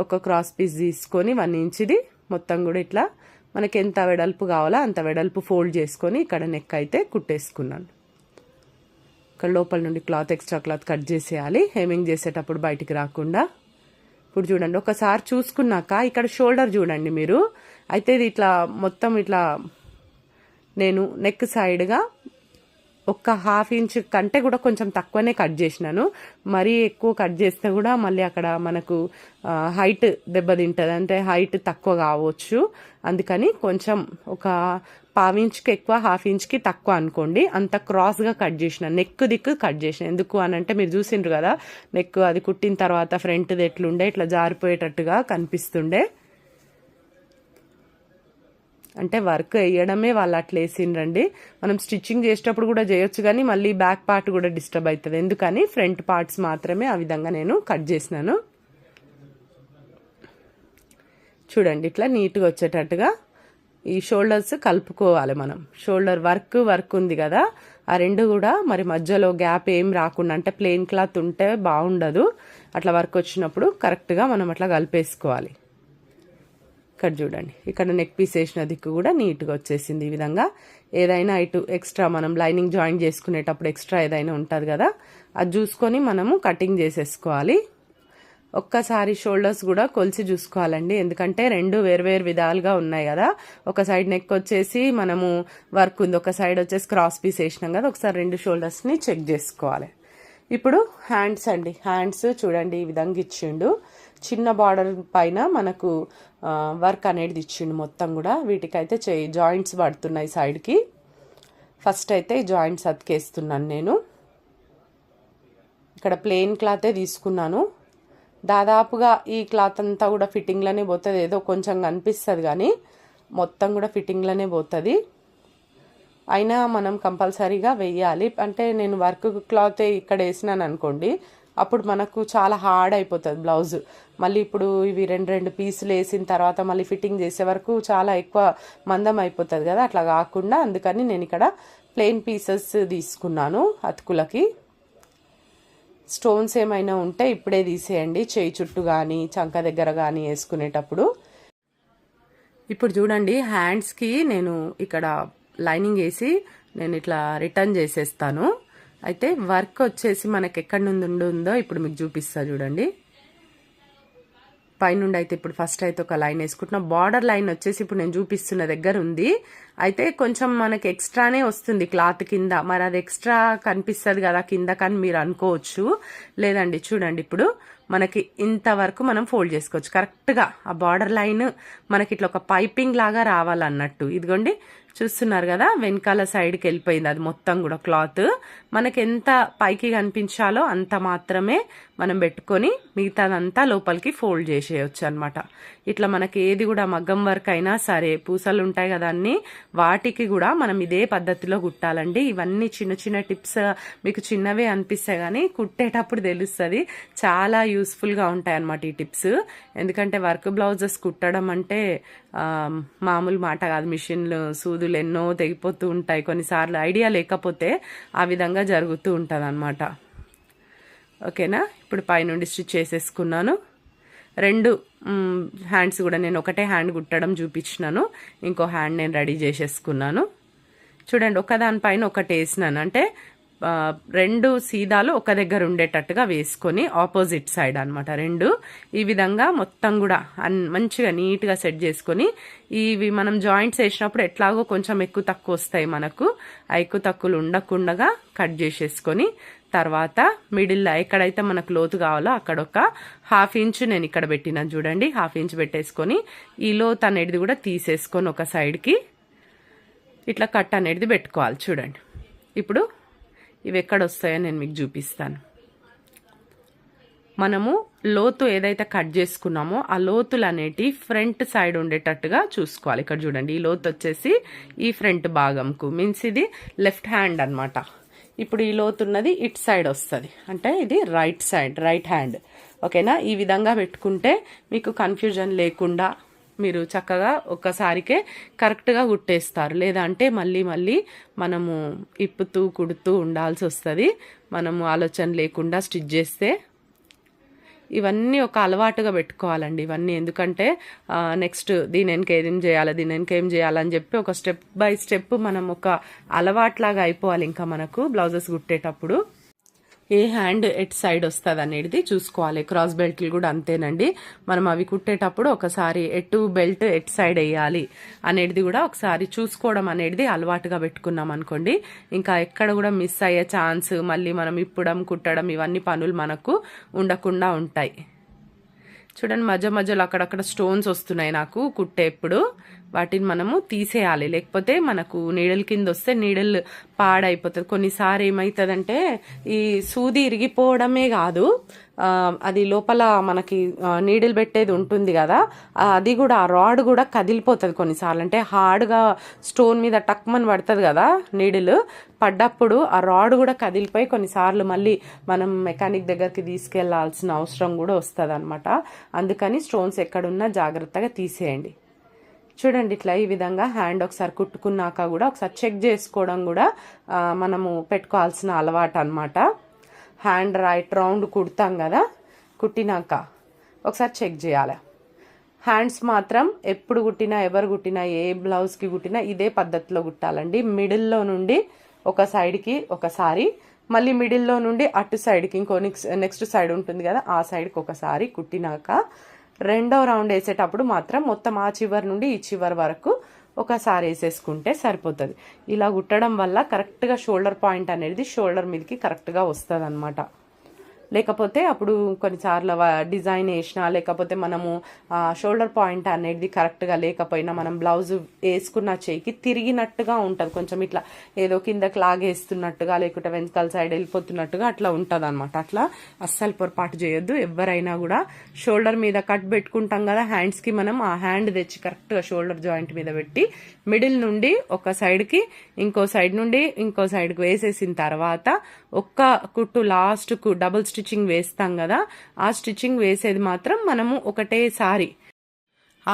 S1: ఒక క్రాస్ పీస్ తీసుకొని 1 ఇంచుది మొత్తం కూడా ఇట్లా మనకి ఎంత వెడల్పు కావాలో అంత వెడల్పు ఫోల్డ్ చేసుకొని ఇక్కడ నెక్ అయితే కుట్టేసుకున్నాను. ఇక్కడ లోపల నుండి క్లాత్, ఎక్స్ట్రా క్లాత్ కట్ చేసేయాలి హెమ్మింగ్ చేసేటప్పుడు బయటికి రాకుండా. ఇప్పుడు చూడండి, ఒకసారి చూసుకున్నాక ఇక్కడ షోల్డర్ చూడండి మీరు. అయితే ఇది ఇట్లా మొత్తం ఇట్లా నేను నెక్ సైడ్గా ఒక 1/2 ఇంచ్ కంటే కూడా కొంచెం తక్కువనే కట్ చేసినాను. మరీ ఎక్కువ కట్ చేస్తే కూడా మళ్ళీ అక్కడ మనకు హైట్ దెబ్బతింటుంది, అంటే హైట్ తక్కువ కావచ్చు. అందుకని కొంచెం ఒక 1/2 ఇంచ్కి ఎక్కువ, 1/2 ఇంచ్కి తక్కువ అనుకోండి. అంత క్రాస్గా కట్ చేసిన, నెక్ దిక్కు కట్ చేసిన. ఎందుకు అని అంటే మీరు చూసిండ్రు కదా నెక్ అది కుట్టిన తర్వాత ఫ్రంట్ది ఎట్లుండే, ఇట్లా జారిపోయేటట్టుగా కనిపిస్తుండే. అంటే వర్క్ వేయడమే వాళ్ళు అట్లా వేసిండ్రండి. మనం స్టిచ్చింగ్ చేసేటప్పుడు కూడా చేయొచ్చు, కానీ మళ్ళీ బ్యాక్ పార్ట్ కూడా డిస్టర్బ్ అవుతుంది. ఎందుకని ఫ్రంట్ పార్ట్స్ మాత్రమే ఆ విధంగా నేను కట్ చేసినాను. చూడండి, ఇట్లా నీట్గా వచ్చేటట్టుగా ఈ షోల్డర్స్ కలుపుకోవాలి మనం. షోల్డర్ వర్క్ ఉంది కదా, ఆ రెండు కూడా మరి మధ్యలో గ్యాప్ ఏం రాకుండా, అంటే ప్లెయిన్ క్లాత్ ఉంటే బాగుండదు, అట్లా వర్క్ వచ్చినప్పుడు కరెక్ట్గా మనం అట్లా కలిపేసుకోవాలి. ఇక్కడ చూడండి, ఇక్కడ నెక్ పీస్ వేసిన దిక్కు కూడా నీట్గా వచ్చేసింది. ఈ విధంగా ఏదైనా ఇటు ఎక్స్ట్రా మనం లైనింగ్ జాయిన్ చేసుకునేటప్పుడు ఎక్స్ట్రా ఏదైనా ఉంటుంది కదా, అది చూసుకొని మనము కటింగ్ చేసేసుకోవాలి. ఒక్కసారి షోల్డర్స్ కూడా కొలిసి చూసుకోవాలండి, ఎందుకంటే రెండు వేర్వేరు విధాలుగా ఉన్నాయి కదా. ఒక సైడ్ నెక్ వచ్చేసి మనము వర్క్ ఉంది, ఒక సైడ్ వచ్చేసి క్రాస్ పీస్ వేసినాం కదా, ఒకసారి రెండు షోల్డర్స్ని చెక్ చేసుకోవాలి. ఇప్పుడు హ్యాండ్స్ అండి, హ్యాండ్స్ చూడండి ఈ విధంగా ఇచ్చిండు. చిన్న బార్డర్ పైన మనకు వర్క్ అనేది ఇచ్చిండు మొత్తం కూడా. వీటికైతే జాయింట్స్ పడుతున్నాయి సైడ్కి. ఫస్ట్ అయితే ఈ జాయింట్స్ అతికేస్తున్నాను నేను. ఇక్కడ ప్లెయిన్ క్లాతే తీసుకున్నాను. దాదాపుగా ఈ క్లాత్ అంతా కూడా ఫిట్టింగ్లోనే పోతుంది, ఏదో కొంచెం కనిపిస్తుంది కానీ మొత్తం కూడా ఫిట్టింగ్లోనే పోతుంది. అయినా మనం కంపల్సరీగా వెయ్యాలి. అంటే నేను వర్క్ క్లాత్ ఇక్కడ వేసినాను అనుకోండి, అప్పుడు మనకు చాలా హార్డ్ అయిపోతుంది బ్లౌజ్. మళ్ళీ ఇప్పుడు ఇవి రెండు పీసులు వేసిన తర్వాత మళ్ళీ ఫిట్టింగ్ చేసే వరకు చాలా ఎక్కువ మందం అయిపోతుంది కదా, అట్లా కాకుండా అందుకని నేను ఇక్కడ ప్లెయిన్ పీసెస్ తీసుకున్నాను. అతుకులకి స్టోన్స్ ఏమైనా ఉంటే ఇప్పుడే తీసేయండి, చేయి చుట్టూ కానీ చంక దగ్గర కానీ వేసుకునేటప్పుడు. ఇప్పుడు చూడండి, హ్యాండ్స్కి నేను ఇక్కడ లైనింగ్ వేసి నేను ఇట్లా రిటర్న్ చేసేస్తాను. అయితే వర్క్ వచ్చేసి మనకి ఎక్కడి నుండి ఉందో ఇప్పుడు మీకు చూపిస్తా చూడండి. పైనుండి అయితే ఇప్పుడు ఫస్ట్ అయితే ఒక లైన్ వేసుకుంటున్నా. బార్డర్ లైన్ వచ్చేసి ఇప్పుడు నేను చూపిస్తున్న దగ్గర ఉంది. అయితే కొంచెం మనకి ఎక్స్ట్రానే వస్తుంది క్లాత్ కింద, మరి అది ఎక్స్ట్రా కనిపిస్తుంది కదా కింద కానీ మీరు అనుకోవచ్చు. లేదండి చూడండి, ఇప్పుడు మనకి ఇంతవరకు మనం ఫోల్డ్ చేసుకోవచ్చు కరెక్ట్గా. ఆ బార్డర్ లైన్ మనకి ఇట్లా ఒక పైపింగ్ లాగా రావాలన్నట్టు. ఇదిగోండి చూస్తున్నారు కదా, వెనకాల సైడ్కి వెళ్ళిపోయింది అది మొత్తం కూడా క్లాత్. మనకి ఎంత పైకి కనిపించాలో అంత మాత్రమే మనం పెట్టుకొని మిగతాదంతా లోపలికి ఫోల్డ్ చేసేయచ్చు అనమాట. ఇట్లా మనకి ఏది కూడా మగ్గం వర్క్ అయినా సరే, పూసలు ఉంటాయి కదా అన్ని, వాటికి కూడా మనం ఇదే పద్ధతిలో కుట్టాలండి. ఇవన్నీ చిన్న చిన్న టిప్స్ మీకు చిన్నవే అనిపిస్తాయి కానీ కుట్టేటప్పుడు తెలుస్తుంది, చాలా యూస్ఫుల్గా ఉంటాయి అన్నమాట ఈ టిప్స్. ఎందుకంటే వర్క్ బ్లౌజెస్ కుట్టడం అంటే మామూలు మాట కాదు. మిషన్లు సూదులు ఎన్నో తెగిపోతూ ఉంటాయి, కొన్నిసార్లు ఐడియా లేకపోతే ఆ విధంగా జరుగుతూ ఉంటుంది అనమాట. ఓకేనా, ఇప్పుడు పైనుండి స్టిచ్ చేసేసుకున్నాను. రెండు హ్యాండ్స్ కూడా నేను ఒకటే హ్యాండ్ కుట్టడం చూపించినాను, ఇంకో హ్యాండ్ నేను రెడీ చేసేసుకున్నాను. చూడండి, ఒకదానిపైన ఒకటి వేసినాను, అంటే రెండు సీదాలు ఒక దగ్గర ఉండేటట్టుగా వేసుకొని ఆపోజిట్ సైడ్ అనమాట రెండు. ఈ విధంగా మొత్తం కూడా మంచిగా నీట్గా సెట్ చేసుకొని, ఇవి మనం జాయింట్స్ వేసినప్పుడు ఎట్లాగో కొంచెం ఎక్కువ తక్కువ వస్తాయి మనకు, ఆ ఎక్కువ తక్కువలు ఉండకుండా కట్ చేసేసుకొని తర్వాత మిడిల్లో ఎక్కడైతే మనకు లోతు కావాలో అక్కడ ఒక 1/2 ఇంచ్ నేను ఇక్కడ పెట్టినాను చూడండి. 1/2 ఇంచ్ పెట్టేసుకొని ఈ లోతు అనేది కూడా తీసేసుకొని ఒక సైడ్కి ఇట్లా కట్ అనేది పెట్టుకోవాలి. చూడండి, ఇప్పుడు ఇవి ఎక్కడ వస్తాయో నేను మీకు చూపిస్తాను. మనము లోతు ఏదైతే కట్ చేసుకున్నామో ఆ లోతులు అనేటి ఫ్రంట్ సైడ్ ఉండేటట్టుగా చూసుకోవాలి. ఇక్కడ చూడండి, ఈ లోతు వచ్చేసి ఈ ఫ్రంట్ భాగంకు, మీన్స్ ఇది లెఫ్ట్ హ్యాండ్ అనమాట. ఇప్పుడు ఈ లోతు ఉన్నది ఇటు సైడ్ వస్తుంది, అంటే ఇది రైట్ సైడ్, రైట్ హ్యాండ్. ఓకేనా, ఈ విధంగా పెట్టుకుంటే మీకు కన్ఫ్యూజన్ లేకుండా మీరు చక్కగా ఒక్కసారికే కరెక్ట్గా కుట్టేస్తారు. లేదంటే మళ్ళీ మళ్ళీ మనము ఇప్పుతూ కుడుతూ ఉండాల్సి వస్తుంది, మనము ఆలోచన లేకుండా స్టిచ్ చేస్తే. ఇవన్నీ ఒక అలవాటుగా పెట్టుకోవాలండి ఇవన్నీ, ఎందుకంటే నెక్స్ట్ దీని వెనక ఏం చేయాలి, దీని వెనక ఏం చేయాలని చెప్పి ఒక స్టెప్ బై స్టెప్ మనం ఒక అలవాట్లాగా అయిపోవాలి ఇంకా మనకు బ్లౌజెస్ కుట్టేటప్పుడు. ఏ హ్యాండ్ ఎట్ సైడ్ వస్తుంది అనేది చూసుకోవాలి. క్రాస్ బెల్ట్లు కూడా అంతేనండి, మనం అవి కుట్టేటప్పుడు ఒకసారి ఎటు బెల్ట్ ఎట్ సైడ్ వేయాలి అనేది కూడా ఒకసారి చూసుకోవడం అనేది అలవాటుగా పెట్టుకున్నాం అనుకోండి, ఇంకా ఎక్కడ కూడా మిస్ అయ్యే ఛాన్స్, మళ్ళీ మనం ఇప్పడం కుట్టడం ఇవన్నీ పనులు మనకు ఉండకుండా ఉంటాయి. చూడండి, మధ్య మధ్యలో అక్కడక్కడ స్టోన్స్ వస్తున్నాయి నాకు కుట్టేప్పుడు, వాటిని మనము తీసేయాలి, లేకపోతే మనకు నీడల్ కింద వస్తే నీడల్ పాడైపోతుంది. కొన్నిసారి ఏమవుతుందంటే ఈ సూది ఇరిగిపోవడమే కాదు, అది లోపల మనకి నీడిల్ పెట్టేది ఉంటుంది కదా, అది కూడా ఆ రాడ్ కూడా కదిలిపోతుంది కొన్నిసార్లు. అంటే హార్డ్గా స్టోన్ మీద టక్మని పడుతుంది కదా నీడిల్, పడ్డప్పుడు ఆ రాడ్ కూడా కదిలిపోయి కొన్నిసార్లు మళ్ళీ మనం మెకానిక్ దగ్గరికి తీసుకెళ్లాల్సిన అవసరం కూడా వస్తుంది అనమాట. అందుకని స్టోన్స్ ఎక్కడున్నా జాగ్రత్తగా తీసేయండి. చూడండి ఇట్లా ఈ విధంగా హ్యాండ్ ఒకసారి కుట్టుకున్నాక కూడా ఒకసారి చెక్ చేసుకోవడం కూడా మనము పెట్టుకోవాల్సిన అలవాటు అనమాట. హ్యాండ్ రైట్ రౌండ్ కుడతాం కదా, కుట్టినాక ఒకసారి చెక్ చేయాలి. హ్యాండ్స్ మాత్రం ఎప్పుడు కుట్టినా, ఎవరు కుట్టినా, ఏ బ్లౌజ్కి కుట్టినా ఇదే పద్ధతిలో కుట్టాలండి. మిడిల్లో నుండి ఒక సైడ్కి ఒకసారి, మళ్ళీ మిడిల్లో నుండి అటు సైడ్కి ఇంకో నెక్స్ట్ సైడ్ ఉంటుంది కదా, ఆ సైడ్కి ఒకసారి కుట్టినాక రెండో రౌండ్ వేసేటప్పుడు మాత్రం మొత్తం ఆ చివరి నుండి ఈ చివరి వరకు ఒకసారి వేసేసుకుంటే సరిపోతుంది. ఇలా కుట్టడం వల్ల కరెక్ట్గా షోల్డర్ పాయింట్ అనేది షోల్డర్ మీదకి కరెక్ట్గా వస్తుంది అనమాట. లేకపోతే అప్పుడు కొన్నిసార్లు డిజైన్ వేసినా, లేకపోతే మనము షోల్డర్ పాయింట్ అనేది కరెక్ట్గా లేకపోయినా మనం బ్లౌజ్ వేసుకున్న చేయికి తిరిగినట్టుగా ఉంటుంది, కొంచెం ఇట్లా ఏదో కిందకి లాగేస్తున్నట్టుగా, లేకుంటే వెనకాల సైడ్ వెళ్ళిపోతున్నట్టుగా అట్లా ఉంటుంది అనమాట. అట్లా అస్సలు పొరపాటు చేయొద్దు. ఎవరైనా కూడా షోల్డర్ మీద కట్ పెట్టుకుంటాం కదా హ్యాండ్స్కి, మనం ఆ హ్యాండ్ తెచ్చి కరెక్ట్గా షోల్డర్ జాయింట్ మీద పెట్టి మిడిల్ నుండి ఒక సైడ్కి ఇంకో సైడ్ నుండి ఇంకో సైడ్కి వేసేసిన తర్వాత ఒక్క కుట్టు లాస్ట్కు డబుల్ స్టిచ్చింగ్ వేస్తాం కదా, ఆ స్టిచ్చింగ్ వేసేది మాత్రం మనము ఒకటేసారి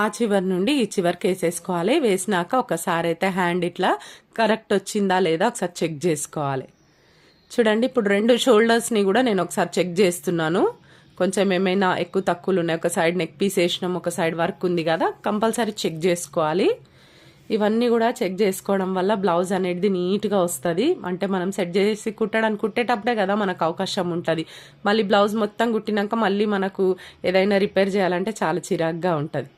S1: ఆ చివరి నుండి ఈ చివరికి వేసేసుకోవాలి. వేసినాక ఒకసారి అయితే హ్యాండ్ ఇట్లా కరెక్ట్ వచ్చిందా లేదా ఒకసారి చెక్ చేసుకోవాలి. చూడండి ఇప్పుడు రెండు షోల్డర్స్ని కూడా నేను ఒకసారి చెక్ చేస్తున్నాను. కొంచెం ఏమైనా ఎక్కువ తక్కువలు ఉన్నాయి, ఒక సైడ్ నెక్ పీస్ వేసినాం, ఒక సైడ్ వర్క్ ఉంది కదా, కంపల్సరీ చెక్ చేసుకోవాలి. ఇవన్నీ కూడా చెక్ చేసుకోవడం వల్ల బ్లౌజ్ అనేది నీట్గా వస్తుంది. అంటే మనం సెట్ చేసి కుట్టేటప్పుడే కదా మనకు అవకాశం ఉంటుంది. మళ్ళీ బ్లౌజ్ మొత్తం కుట్టినాక మళ్ళీ మనకు ఏదైనా రిపేర్ చేయాలంటే చాలా చిరాగ్గా ఉంటుంది.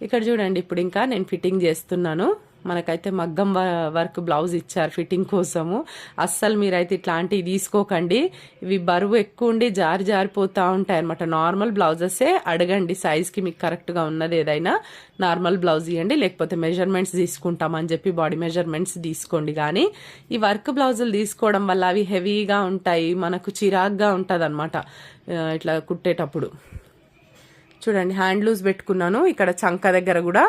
S1: ఇక్కడ చూడండి ఇప్పుడు ఇంకా నేను ఫిట్టింగ్ చేస్తున్నాను. మనకైతే మగ్గం వర్క్ బ్లౌజ్ ఇచ్చారు ఫిట్టింగ్ కోసము. అస్సలు మీరైతే ఇట్లాంటివి తీసుకోకండి, ఇవి బరువు ఎక్కువ ఉండి జారిపోతూ ఉంటాయి అనమాట. నార్మల్ బ్లౌజెసే అడగండి, సైజ్కి మీకు కరెక్ట్గా ఉన్నది ఏదైనా నార్మల్ బ్లౌజ్ ఇవ్వండి, లేకపోతే మెజర్మెంట్స్ తీసుకుంటామని చెప్పి బాడీ మెజర్మెంట్స్ తీసుకోండి. కానీ ఈ వర్క్ బ్లౌజులు తీసుకోవడం వల్ల అవి హెవీగా ఉంటాయి, మనకు చిరాగ్గా ఉంటుంది అనమాట ఇట్లా కుట్టేటప్పుడు. చూడండి హ్యాండ్ లూజ్ పెట్టుకున్నాను. ఇక్కడ చంక దగ్గర కూడా,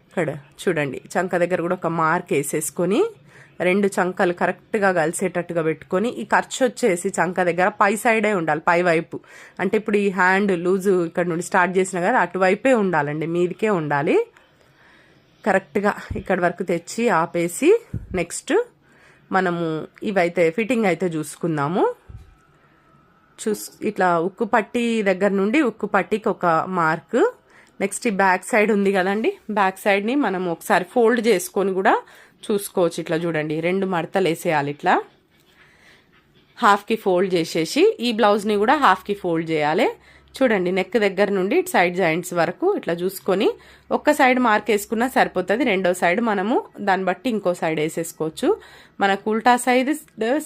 S1: ఇక్కడ చూడండి చంక దగ్గర కూడా ఒక మార్క్ వేసేసుకొని రెండు చంకలు కరెక్ట్గా కలిసేటట్టుగా పెట్టుకొని, ఈ ఖర్చు వచ్చేసి చంక దగ్గర పై సైడే ఉండాలి, పై వైపు. అంటే ఇప్పుడు ఈ హ్యాండ్ లూజు ఇక్కడ నుండి స్టార్ట్ చేసిన కదా అటువైపే ఉండాలండి, మీదికే ఉండాలి. కరెక్ట్గా ఇక్కడ వరకు తెచ్చి ఆపేసి నెక్స్ట్ మనము ఇవైతే ఫిట్టింగ్ అయితే చూసుకుందాము. ఇట్లా ఉక్కు పట్టి దగ్గర నుండి ఉక్కు పట్టికి ఒక మార్క్. నెక్స్ట్ ఈ బ్యాక్ సైడ్ ఉంది కదండి, బ్యాక్ సైడ్ని మనం ఒకసారి ఫోల్డ్ చేసుకొని కూడా చూసుకోవచ్చు. ఇట్లా చూడండి రెండు మడతలు వేసేయాలి, ఇట్లా హాఫ్కి ఫోల్డ్ చేసేసి ఈ బ్లౌజ్ని కూడా హాఫ్కి ఫోల్డ్ చేయాలి. చూడండి నెక్ దగ్గర నుండి ఇటు సైడ్ జాయింట్స్ వరకు ఇట్లా చూసుకొని ఒక్క సైడ్ మార్క్ వేసుకున్నా సరిపోతుంది. రెండో సైడ్ మనము దాన్ని బట్టి ఇంకో సైడ్ వేసేసుకోవచ్చు. మనకు ఉల్టా సైడ్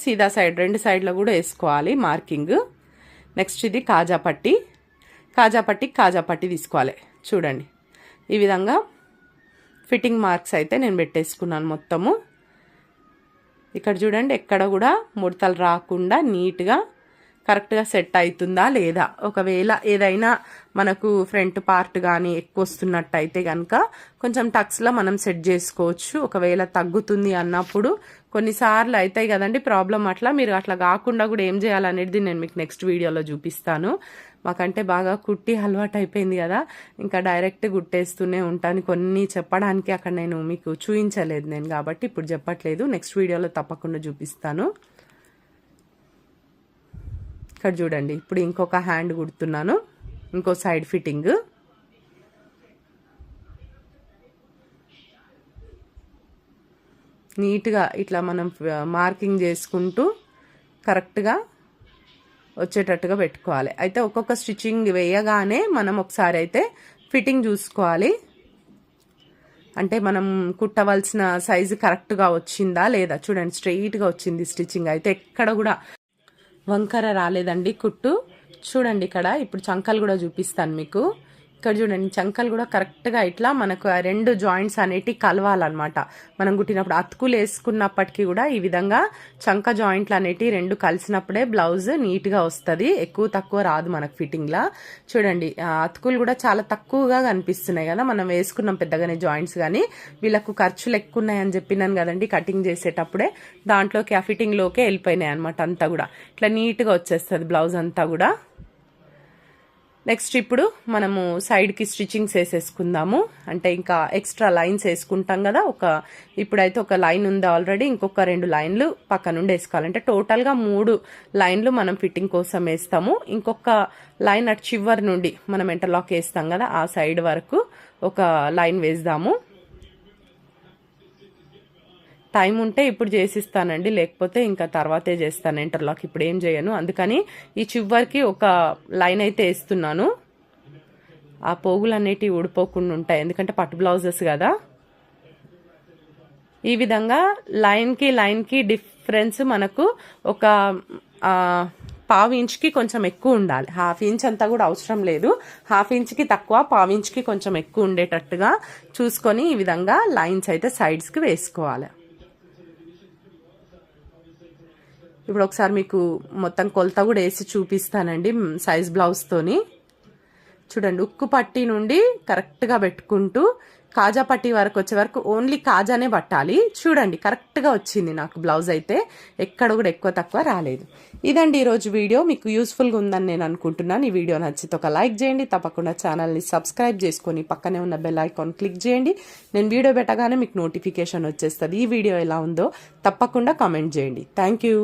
S1: సీదా సైడ్ రెండు సైడ్లో కూడా వేసుకోవాలి మార్కింగ్. నెక్స్ట్ ఇది కాజా పట్టి తీసుకోవాలి. చూడండి ఈ విధంగా ఫిట్టింగ్ మార్క్స్ అయితే నేను పెట్టేసుకున్నాను మొత్తము. ఇక్కడ చూడండి ఎక్కడ కూడా ముడతలు రాకుండా నీట్గా కరెక్ట్గా సెట్ అవుతుందా లేదా. ఒకవేళ ఏదైనా మనకు ఫ్రంట్ పార్ట్ కానీ ఎక్కువ వస్తున్నట్టయితే కనుక కొంచెం టక్స్లో మనం సెట్ చేసుకోవచ్చు. ఒకవేళ తగ్గుతుంది అన్నప్పుడు కొన్నిసార్లు అవుతాయి కదండి ప్రాబ్లం, అట్లా మీరు అట్లా కాకుండా కూడా ఏం చేయాలనేది నేను మీకు నెక్స్ట్ వీడియోలో చూపిస్తాను. మాకంటే బాగా కుట్టి అలవాటు అయిపోయింది కదా, ఇంకా డైరెక్ట్ కుట్టేస్తూనే ఉంటాను. కొన్ని చెప్పడానికి అక్కడ నేను మీకు చూపించలేదు నేను, కాబట్టి ఇప్పుడు చెప్పట్లేదు, నెక్స్ట్ వీడియోలో తప్పకుండా చూపిస్తాను. ఇక్కడ చూడండి ఇప్పుడు ఇంకొక హ్యాండ్ కుడుతున్నాను, ఇంకో సైడ్ ఫిట్టింగ్. నీట్గా ఇట్లా మనం మార్కింగ్ చేసుకుంటూ కరెక్ట్గా వచ్చేటట్టుగా పెట్టుకోవాలి. అయితే ఒక్కొక్క స్టిచ్చింగ్ వేయగానే మనం ఒకసారి అయితే ఫిట్టింగ్ చూసుకోవాలి. అంటే మనం కుట్టవలసిన సైజు కరెక్ట్గా వచ్చిందా లేదా. చూడండి స్ట్రెయిట్గా వచ్చింది స్టిచ్చింగ్, అయితే ఎక్కడ కూడా వంకర రాలేదండి కుట్టు. చూడండి ఇక్కడ ఇప్పుడు చంకలు కూడా చూపిస్తాను మీకు. ఇక్కడ చూడండి చంకలు కూడా కరెక్ట్గా ఇట్లా మనకు ఆ రెండు జాయింట్స్ అనేటివి కలవాలన్నమాట. మనం కుట్టినప్పుడు అతుకులు వేసుకున్నప్పటికీ కూడా ఈ విధంగా చంక జాయింట్లు అనేటివి రెండు కలిసినప్పుడే బ్లౌజ్ నీట్గా వస్తుంది, ఎక్కువ తక్కువ రాదు మనకు ఫిట్టింగ్లా. చూడండి అతుకులు కూడా చాలా తక్కువగా కనిపిస్తున్నాయి కదా, మనం వేసుకున్నాం పెద్దగానే జాయింట్స్. కానీ వీళ్ళకు ఖర్చులు ఎక్కువ ఉన్నాయని చెప్పినాను కదండి కటింగ్ చేసేటప్పుడే, దాంట్లోకి ఆ ఫిట్టింగ్లోకే వెళ్ళిపోయినాయి అనమాట. అంతా కూడా ఇట్లా నీట్గా వచ్చేస్తుంది బ్లౌజ్ అంతా కూడా. నెక్స్ట్ ఇప్పుడు మనము సైడ్కి స్టిచ్చింగ్స్ వేసేసుకుందాము. అంటే ఇంకా ఎక్స్ట్రా లైన్స్ వేసుకుంటాం కదా, ఇప్పుడైతే ఒక లైన్ ఉంది ఆల్రెడీ, ఇంకొక 2 లైన్లు పక్క నుండి వేసుకోవాలి. అంటే టోటల్గా 3 లైన్లు మనం ఫిట్టింగ్ కోసం వేస్తాము. ఇంకొక లైన్ అటు చివరి నుండి మనం ఇంటర్లాక్ వేస్తాం కదా, ఆ సైడ్ వరకు ఒక లైన్ వేద్దాము. టైం ఉంటే ఇప్పుడు చేసిస్తానండి, లేకపోతే ఇంకా తర్వాతే చేస్తాను ఇంటర్లాక్, ఇప్పుడు ఏం చేయను. అందుకని ఈ చివరికి ఒక లైన్ అయితే వేస్తున్నాను. ఆ పోగులు అనేటివి ఊడిపోకుండా ఉంటాయి, ఎందుకంటే పట్టు బ్లౌజెస్ కదా. ఈ విధంగా లైన్కి డిఫరెన్స్ మనకు ఒక 1/2 ఇంచ్కి కొంచెం ఎక్కువ ఉండాలి. 1/2 ఇంచ్ అంతా కూడా అవసరం లేదు, 1/2 ఇంచ్కి తక్కువ, 1/2 ఇంచ్కి కొంచెం ఎక్కువ ఉండేటట్టుగా చూసుకొని ఈ విధంగా లైన్స్ అయితే సైడ్స్కి వేసుకోవాలి. ఇప్పుడు ఒకసారి మీకు మొత్తం కొలత కూడా వేసి చూపిస్తానండి సైజ్ బ్లౌజ్తోని. చూడండి, ఉక్కు పట్టి నుండి కరెక్ట్గా పెట్టుకుంటూ కాజా పట్టి వరకు వచ్చే వరకు ఓన్లీ కాజానే పట్టాలి. చూడండి, కరెక్ట్గా వచ్చింది నాకు బ్లౌజ్ అయితే, ఎక్కడ కూడా ఎక్కువ తక్కువ రాలేదు. ఇదండి ఈరోజు వీడియో, మీకు యూస్ఫుల్గా ఉందని నేను అనుకుంటున్నాను. ఈ వీడియో నచ్చితే ఒక లైక్ చేయండి, తప్పకుండా ఛానల్ని సబ్స్క్రైబ్ చేసుకొని పక్కనే ఉన్న బెల్ ఐకాన్ క్లిక్ చేయండి. నేను వీడియో పెట్టగానే మీకు నోటిఫికేషన్ వచ్చేస్తుంది. ఈ వీడియో ఎలా ఉందో తప్పకుండా కామెంట్ చేయండి. Thank you.